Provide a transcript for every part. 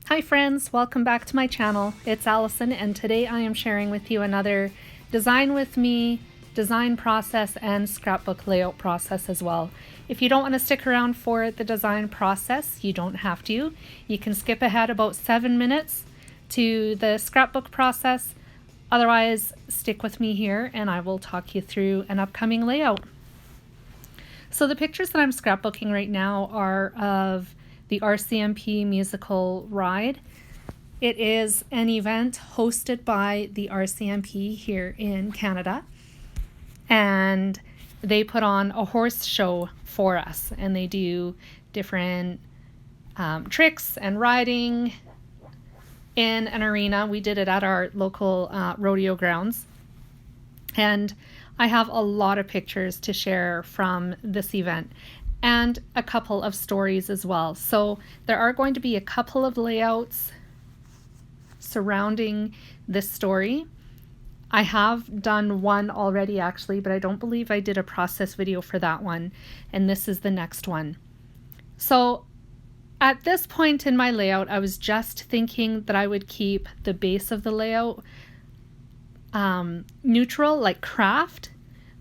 Hi friends, welcome back to my channel. It's Allison and today I am sharing with you another design with me design process and scrapbook layout process as well. If you don't want to stick around for the design process, you don't have to. You can skip ahead about 7 minutes to the scrapbook process. Otherwise, stick with me here and I will talk you through an upcoming layout. So the pictures that I'm scrapbooking right now are of the RCMP musical ride. It is an event hosted by the RCMP here in Canada, and they put on a horse show for us, and they do different tricks and riding in an arena. We did it at our local rodeo grounds, and I have a lot of pictures to share from this event and a couple of stories as well. So there are going to be a couple of layouts surrounding this story. I have done one already actually, but I don't believe I did a process video for that one, and this is the next one. So at this point in my layout, I was just thinking that I would keep the base of the layout neutral, like craft.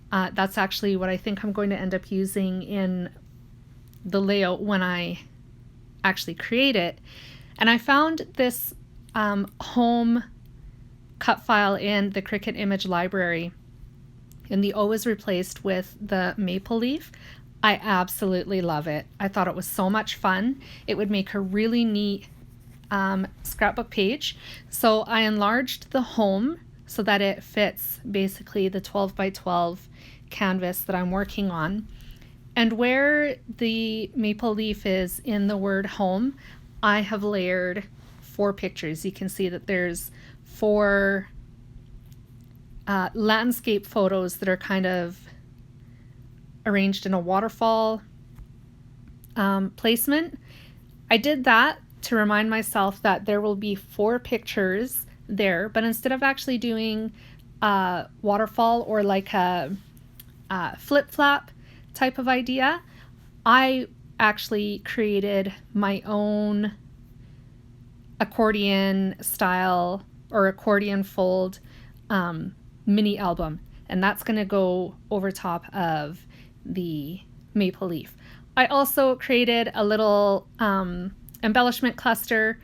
That's actually what I think I'm going to end up using in the layout when I actually create it. And I found this home cut file in the Cricut image library, and the O is replaced with the maple leaf. I absolutely love it. I thought it was so much fun. It would make a really neat scrapbook page. So I enlarged the home so that it fits basically the 12 by 12 canvas that I'm working on. And where the maple leaf is in the word home, I have layered 4 pictures. You can see that there's 4 landscape photos that are kind of arranged in a waterfall placement. I did that to remind myself that there will be 4 pictures there, but instead of actually doing a waterfall or like a flip-flap type of idea, I actually created my own accordion style or accordion fold mini album, and that's going to go over top of the maple leaf. I also created a little embellishment cluster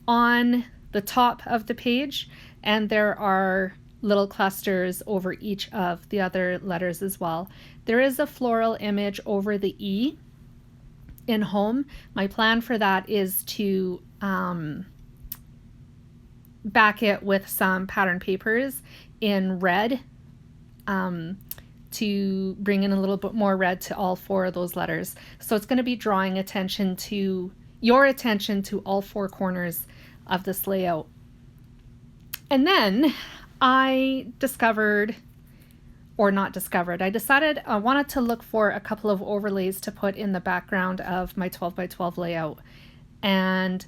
on the top of the page, and there are little clusters over each of the other letters as well. There is a floral image over the E in home. My plan for that is to back it with some pattern papers in red to bring in a little bit more red to all 4 of those letters. So it's going to be drawing your attention to all 4 corners of this layout. And then I decided I wanted to look for a couple of overlays to put in the background of my 12 by 12 layout. And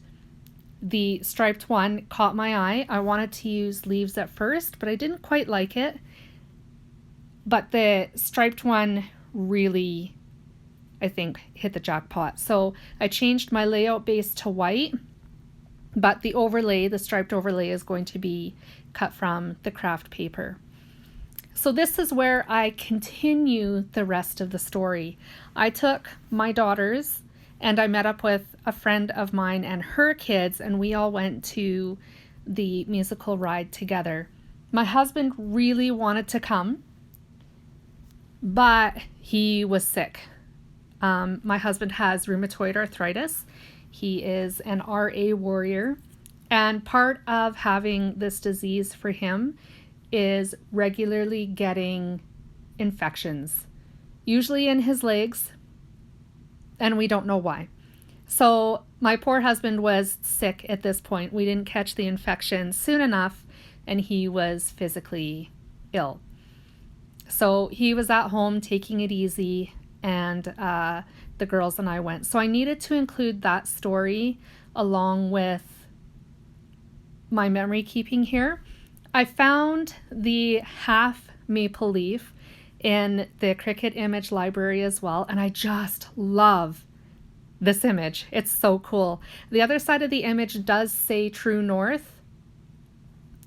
the striped one caught my eye. I wanted to use leaves at first, but I didn't quite like it. But the striped one really, I think, hit the jackpot. So I changed my layout base to white, but the overlay, the striped overlay, is going to be cut from the craft paper. So this is where I continue the rest of the story. I took my daughters and I met up with a friend of mine and her kids, and we all went to the musical ride together. My husband really wanted to come, but he was sick. My husband has rheumatoid arthritis. He is an RA warrior, and part of having this disease for him is regularly getting infections, usually in his legs, and we don't know why. So my poor husband was sick at this point. We didn't catch the infection soon enough, and he was physically ill. So he was at home taking it easy, and the girls and I went. So I needed to include that story along with my memory keeping here. I found the half maple leaf in the Cricut image library as well, and I just love this image. It's so cool. The other side of the image does say true north,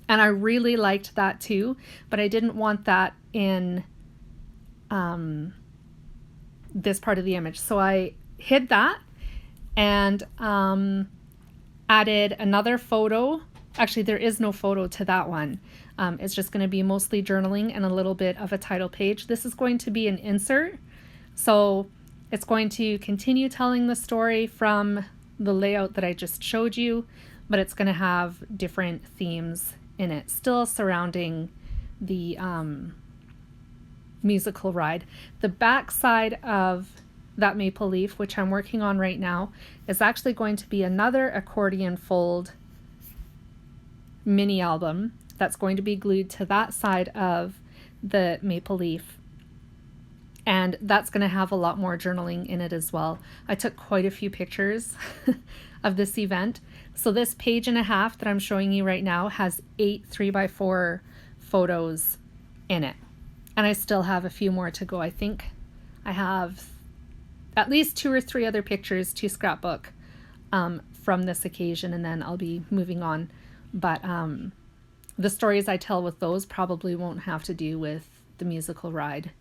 and I really liked that too, but I didn't want that in this part of the image. So I hid that and added another photo. Actually, there is no photo to that one. It's just going to be mostly journaling and a little bit of a title page. This is going to be an insert. So it's going to continue telling the story from the layout that I just showed you, but it's going to have different themes in it, still surrounding the musical ride. The back side of that maple leaf, which I'm working on right now, is actually going to be another accordion fold mini album that's going to be glued to that side of the maple leaf. And that's going to have a lot more journaling in it as well. I took quite a few pictures of this event. So this page and a half that I'm showing you right now has 8 3x4 photos in it. And I still have a few more to go. I think I have at least 2 or 3 other pictures to scrapbook from this occasion, and then I'll be moving on. But the stories I tell with those probably won't have to do with the musical ride.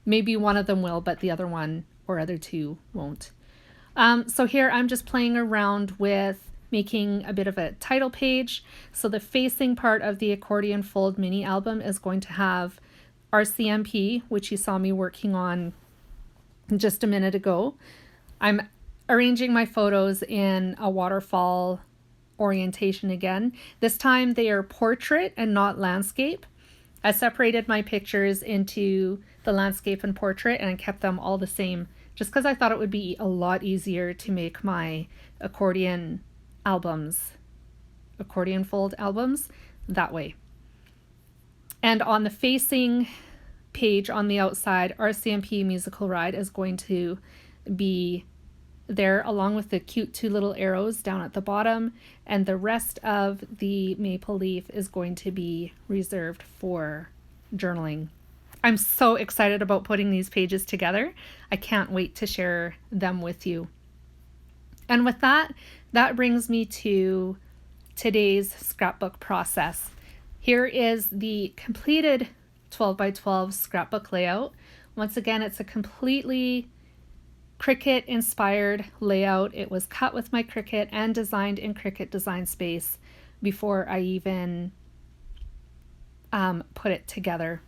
Maybe one of them will, but the other one or other 2 won't. So here I'm just playing around with making a bit of a title page. So the facing part of the accordion fold mini album is going to have RCMP, which you saw me working on just a minute ago. I'm arranging my photos in a waterfall orientation again. This time they are portrait and not landscape. I separated my pictures into the landscape and portrait, and I kept them all the same just because I thought it would be a lot easier to make my accordion fold albums that way. And on the facing page on the outside, RCMP Musical Ride is going to be there along with the cute 2 little arrows down at the bottom, and the rest of the maple leaf is going to be reserved for journaling. I'm so excited about putting these pages together. I can't wait to share them with you. And with that, that brings me to today's scrapbook process. Here is the completed 12x12 scrapbook layout. Once again, it's a completely Cricut inspired layout. It was cut with my Cricut and designed in Cricut Design Space before I even put it together.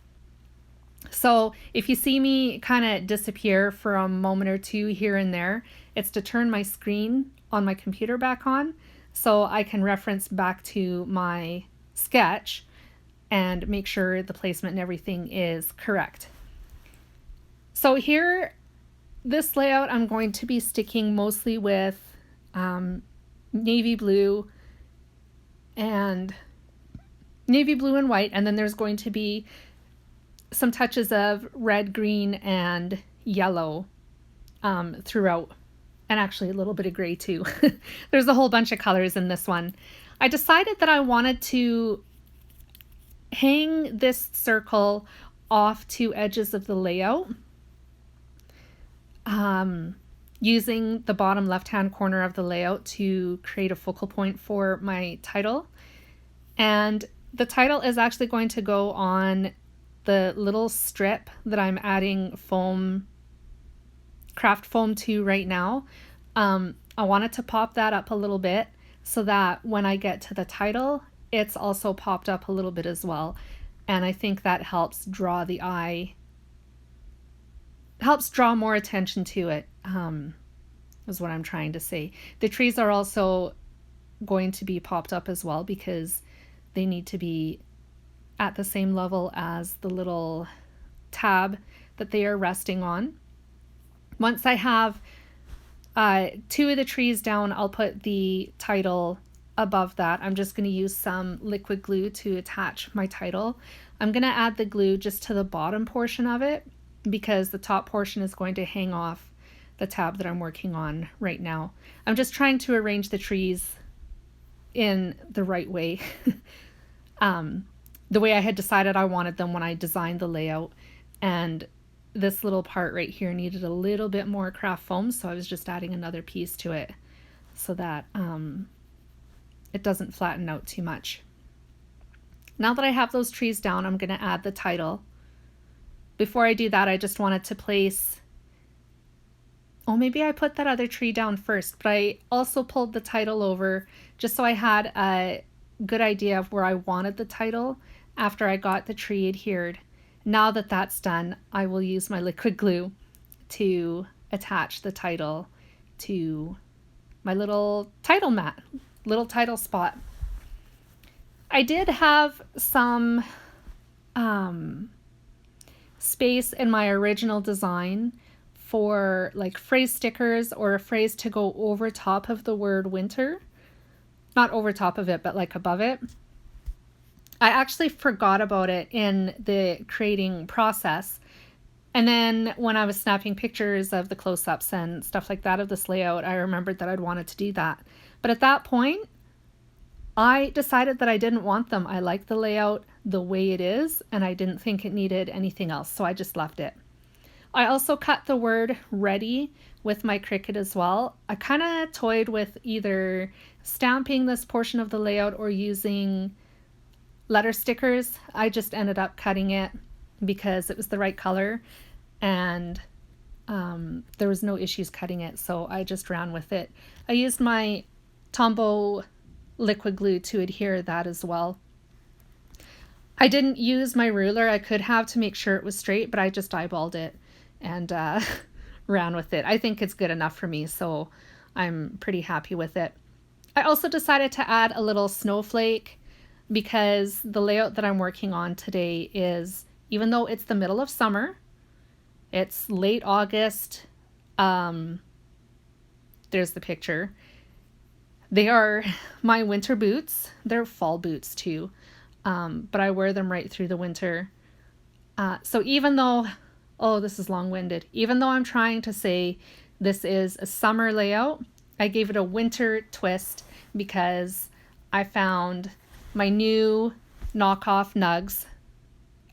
So if you see me kind of disappear for a moment or 2 here and there, it's to turn my screen on my computer back on so I can reference back to my sketch and make sure the placement and everything is correct. So here, this layout I'm going to be sticking mostly with navy blue and white, and then there's going to be some touches of red, green, and yellow throughout, and actually a little bit of gray too. There's a whole bunch of colors in this one. I decided that I wanted to hang this circle off 2 edges of the layout using the bottom left-hand corner of the layout to create a focal point for my title. And the title is actually going to go on the little strip that I'm adding craft foam to right now. I wanted to pop that up a little bit so that when I get to the title, it's also popped up a little bit as well. And I think that helps draw the eye, helps draw more attention to it, is what I'm trying to say. The trees are also going to be popped up as well because they need to be at the same level as the little tab that they are resting on. Once I have 2 of the trees down, I'll put the title above that. I'm just going to use some liquid glue to attach my title. I'm going to add the glue just to the bottom portion of it because the top portion is going to hang off the tab that I'm working on right now. I'm just trying to arrange the trees in the right way. The way I had decided I wanted them when I designed the layout, and this little part right here needed a little bit more craft foam, so I was just adding another piece to it so that it doesn't flatten out too much. Now that I have those trees down, I'm going to add the title. Before I do that, I just wanted to place, oh, maybe I put that other tree down first, but I also pulled the title over just so I had a good idea of where I wanted the title after I got the tree adhered. Now that that's done, I will use my liquid glue to attach the title to my little title mat, little title spot. I did have some space in my original design for like phrase stickers or a phrase to go over top of the word winter. Not over top of it, but like above it. I actually forgot about it in the creating process. And then when I was snapping pictures of the close-ups and stuff like that of this layout, I remembered that I'd wanted to do that. But at that point, I decided that I didn't want them. I like the layout the way it is, and I didn't think it needed anything else, so I just left it. I also cut the word ready with my Cricut as well. I kind of toyed with either stamping this portion of the layout or using letter stickers. I just ended up cutting it because it was the right color and there was no issues cutting it, so I just ran with it. I used my Tombow liquid glue to adhere that as well. I didn't use my ruler. I could have to make sure it was straight, but I just eyeballed it and ran with it. I think it's good enough for me, so I'm pretty happy with it. I also decided to add a little snowflake because the layout that I'm working on today is, even though it's the middle of summer, it's late August. There's the picture. They are my winter boots. They're fall boots too, but I wear them right through the winter. So even though, oh, this is long-winded. Even though I'm trying to say this is a summer layout, I gave it a winter twist because I found my new knockoff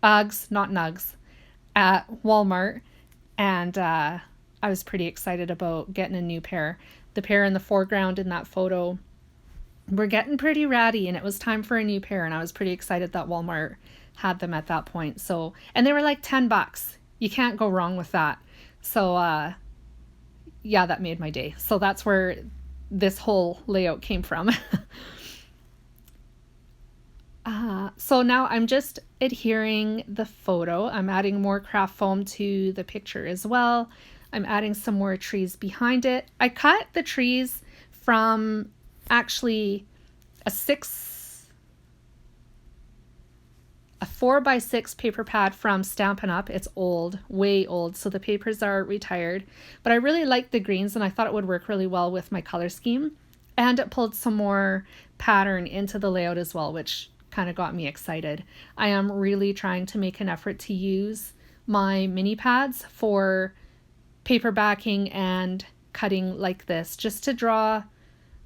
Uggs, not Nugs, at Walmart, and I was pretty excited about getting a new pair. The pair in the foreground in that photo were getting pretty ratty, and it was time for a new pair, and I was pretty excited that Walmart had them at that point. So, and they were like $10. You can't go wrong with that. So yeah, that made my day. So that's where this whole layout came from. So now I'm just adhering the photo. I'm adding more craft foam to the picture as well. I'm adding some more trees behind it. I cut the trees from actually a 4x6 paper pad from Stampin' Up. It's old, way old, so the papers are retired. But I really liked the greens and I thought it would work really well with my color scheme. And it pulled some more pattern into the layout as well, which kind of got me excited. I am really trying to make an effort to use my mini pads for paper backing and cutting like this, just to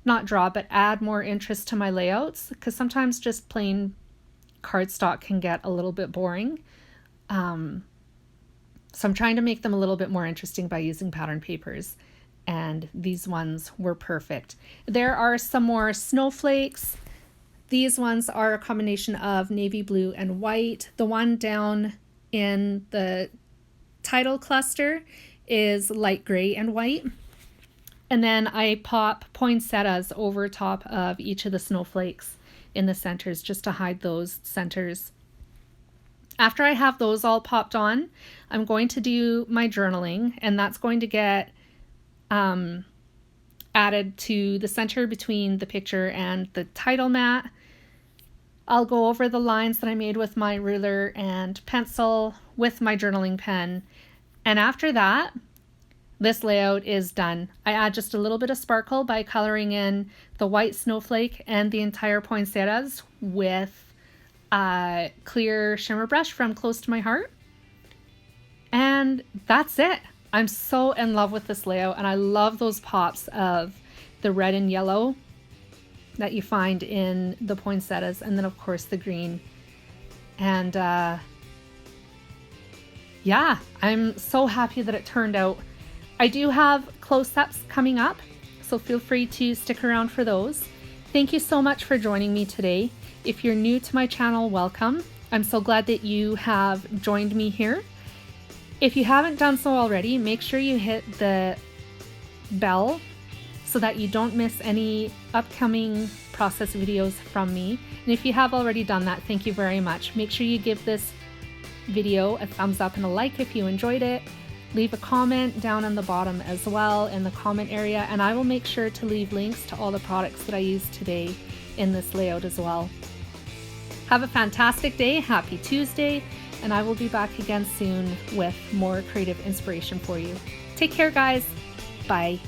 but add more interest to my layouts, because sometimes just plain cardstock can get a little bit boring. So I'm trying to make them a little bit more interesting by using pattern papers, and these ones were perfect. There are some more snowflakes. These ones are a combination of navy blue and white. The one down in the title cluster is light gray and white. And then I pop poinsettias over top of each of the snowflakes in the centers just to hide those centers. After I have those all popped on, I'm going to do my journaling, and that's going to get added to the center between the picture and the title mat. I'll go over the lines that I made with my ruler and pencil with my journaling pen. And after that, this layout is done. I add just a little bit of sparkle by coloring in the white snowflake and the entire poinsettias with a clear shimmer brush from Close to My Heart. And that's it. I'm so in love with this layout, and I love those pops of the red and yellow that you find in the poinsettias, and then of course the green. And yeah, I'm so happy that it turned out. I do have close-ups coming up, so feel free to stick around for those. Thank you so much for joining me today. If you're new to my channel, welcome. I'm so glad that you have joined me here. If you haven't done so already, make sure you hit the bell so that you don't miss any upcoming process videos from me. And if you have already done that, thank you very much. Make sure you give this video a thumbs up and a like if you enjoyed it. Leave a comment down on the bottom as well in the comment area, and I will make sure to leave links to all the products that I used today in this layout as well. Have a fantastic day, happy Tuesday, and I will be back again soon with more creative inspiration for you. Take care, guys. Bye.